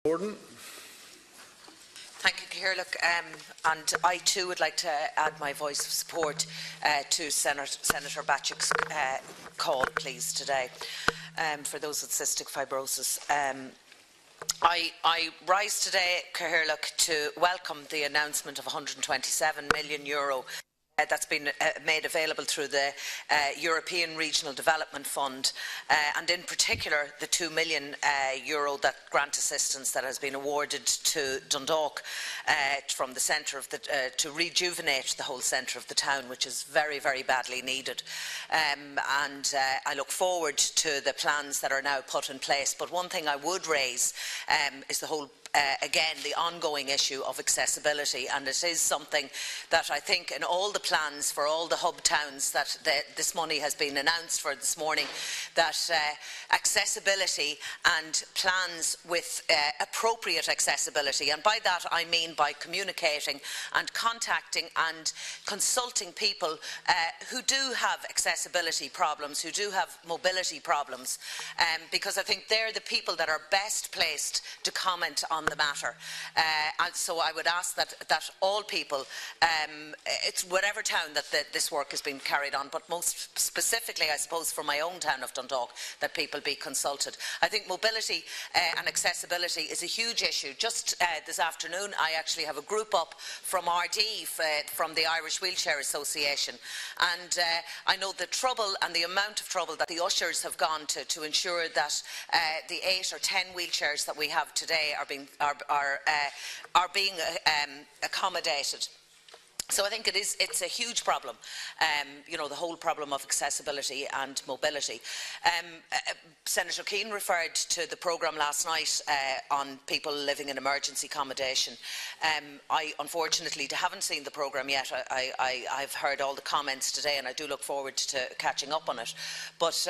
Gordon. Thank you, Caoirleach, and I too would like to add my voice of support to Senator Batchik's call, please, today for those with cystic fibrosis. I rise today, Caoirleach, to welcome the announcement of €127 million that's been made available through the European Regional Development Fund, and in particular the €2 million that grant assistance that has been awarded to Dundalk from the centre of the to rejuvenate the whole centre of the town, which is very, very badly needed. And I look forward to the plans that are now put in place. But one thing I would raise is the whole again, the ongoing issue of accessibility, and it is something that I think in all the plans for all the hub towns that this money has been announced for this morning, that accessibility and plans with appropriate accessibility, and by that I mean by communicating and contacting and consulting people who do have accessibility problems, who do have mobility problems, because I think they're the people that are best placed to comment on the matter. And so I would ask that all people, it's whatever town that this work has been carried on, but most specifically, I suppose, for my own town of Dundalk, that people be consulted. I think mobility and accessibility is a huge issue. Just this afternoon, I actually have a group up from RD, from the Irish Wheelchair Association, and I know the trouble and the amount of trouble that the ushers have gone to ensure that the 8 or 10 wheelchairs that we have today are being accommodated. So I think it's a huge problem, you know, the whole problem of accessibility and mobility. Senator Keane referred to the programme last night on people living in emergency accommodation. I unfortunately haven't seen the programme yet. I've heard all the comments today, and I do look forward to catching up on it. But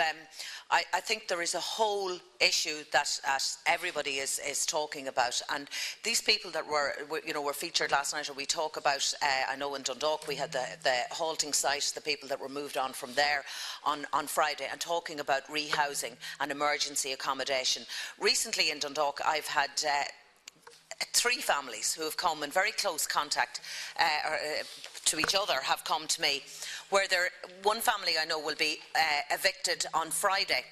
I think there is a whole issue that everybody is talking about, and these people that were featured last night, or we talk about, I know in Dundalk we had the halting site, the people that were moved on from there on Friday, and talking about rehousing and emergency accommodation. Recently in Dundalk I've had 3 families who have come in very close contact to each other, have come to me, where one family I know will be evicted on Friday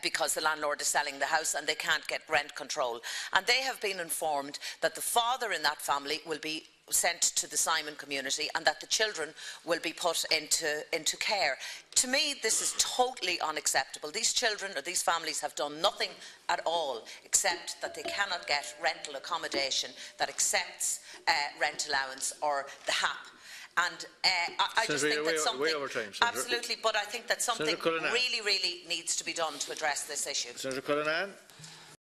because the landlord is selling the house and they can't get rent control. And they have been informed that the father in that family will be sent to the Simon community and that the children will be put into care. To me, this is totally unacceptable. These children or these families have done nothing at all except that they cannot get rental accommodation that accepts rent allowance or the HAP. And I just think that something, absolutely, but I think that something really, really needs to be done to address this issue. Senator Cullinan.